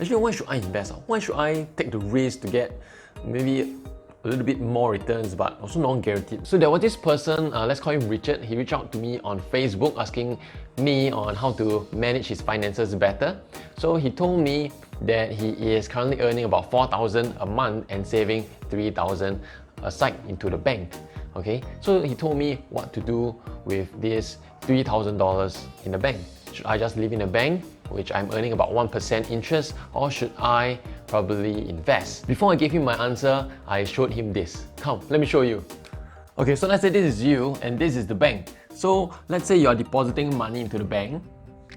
Actually, why should I invest? Why should I take the risk to get maybe a little bit more returns, but also non-guaranteed? So there was this person, let's call him Richard. He reached out to me on Facebook asking me on how to manage his finances better. So he told me that he is currently earning about 4,000 a month and saving 3,000 aside into the bank. Okay, so he told me what to do with this $3,000 in the bank. Should I just leave in the bank, which I'm earning about 1% interest, or should I probably invest? Before I gave him my answer, I showed him this. Come, let me show you. Okay, so let's say this is you and this is the bank. So let's say you're depositing money into the bank,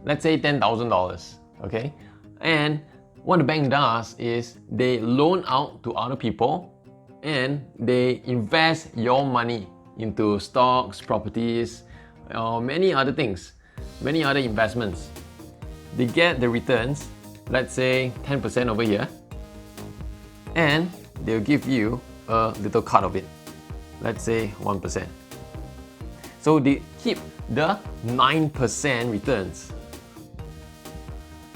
let's say $10,000, okay? And what the bank does is they loan out to other people and they invest your money into stocks, properties, or many other things, many other investments. They get the returns, let's say 10% over here, and they'll give you a little cut of it, let's say 1%. So they keep the 9% returns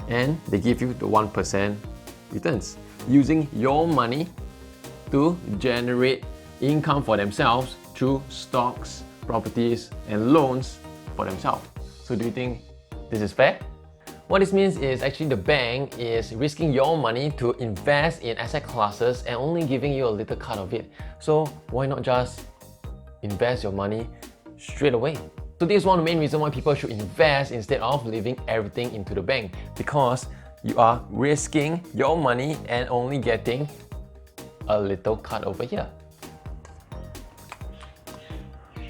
and they give you the 1% returns using your money to generate income for themselves through stocks, properties, and loans for themselves. So do you think this is fair? What this means is actually the bank is risking your money to invest in asset classes and only giving you a little cut of it. So why not just invest your money straight away? So this is one of the main reasons why people should invest instead of leaving everything into the bank, because you are risking your money and only getting a little cut over here.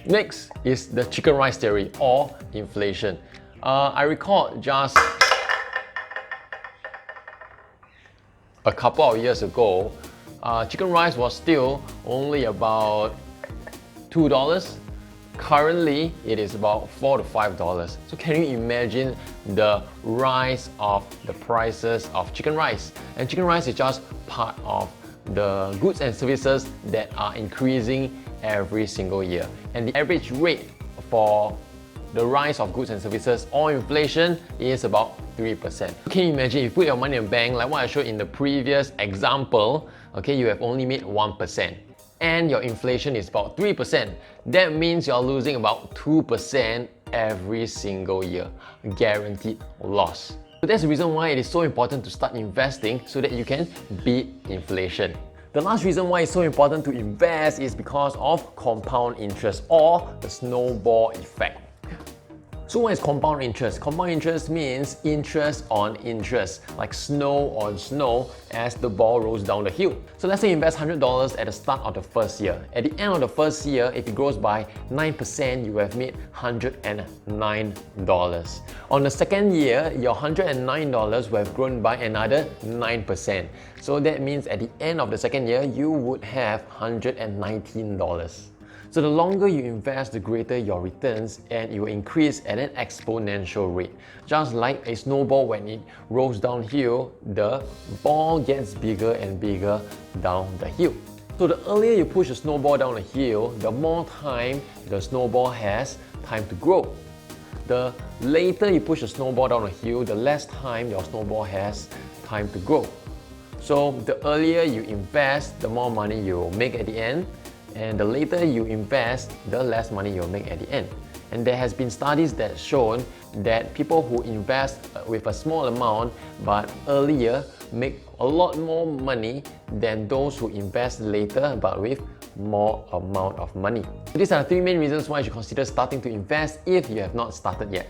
Next is the chicken rice theory or inflation. I recall just a couple of years ago, chicken rice was still only about $2. Currently, it is about $4 to $5. So can you imagine the rise of the prices of chicken rice? And chicken rice is just part of the goods and services that are increasing every single year. And the average rate for the rise of goods and services or inflation is about 3%. Can you imagine if you put your money in a bank, like what I showed in the previous example, okay, you have only made 1%. And your inflation is about 3%. That means you're losing about 2% every single year. Guaranteed loss. So that's the reason why it is so important to start investing so that you can beat inflation. The last reason why it's so important to invest is because of compound interest or the snowball effect. So what is compound interest? Compound interest means interest on interest, like snow on snow as the ball rolls down the hill. So let's say you invest $100 at the start of the first year. At the end of the first year, if it grows by 9%, you have made $109. On the second year, your $109 will have grown by another 9%. So that means at the end of the second year, you would have $119. So the longer you invest, the greater your returns, and it will increase at an exponential rate. Just like a snowball, when it rolls downhill, the ball gets bigger and bigger down the hill. So the earlier you push a snowball down the hill, the more time the snowball has time to grow. The later you push a snowball down the hill, the less time your snowball has time to grow. So the earlier you invest, the more money you will make at the end. And the later you invest, the less money you'll make at the end. And there has been studies that shown that people who invest with a small amount but earlier make a lot more money than those who invest later but with more amount of money. These are the 3 main reasons why you should consider starting to invest if you have not started yet.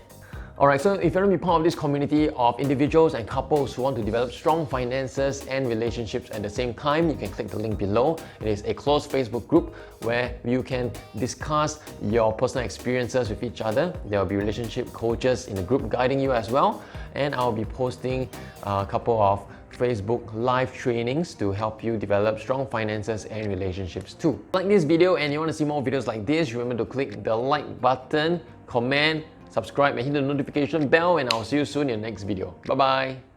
Alright, so if you want to be part of this community of individuals and couples who want to develop strong finances and relationships at the same time, you can click the link below. It is a closed Facebook group where you can discuss your personal experiences with each other. There will be relationship coaches in the group guiding you as well. And I'll be posting a couple of Facebook live trainings to help you develop strong finances and relationships too. Like this video and you want to see more videos like this, remember to click the like button, comment, subscribe and hit the notification bell, and I'll see you soon in the next video. Bye bye!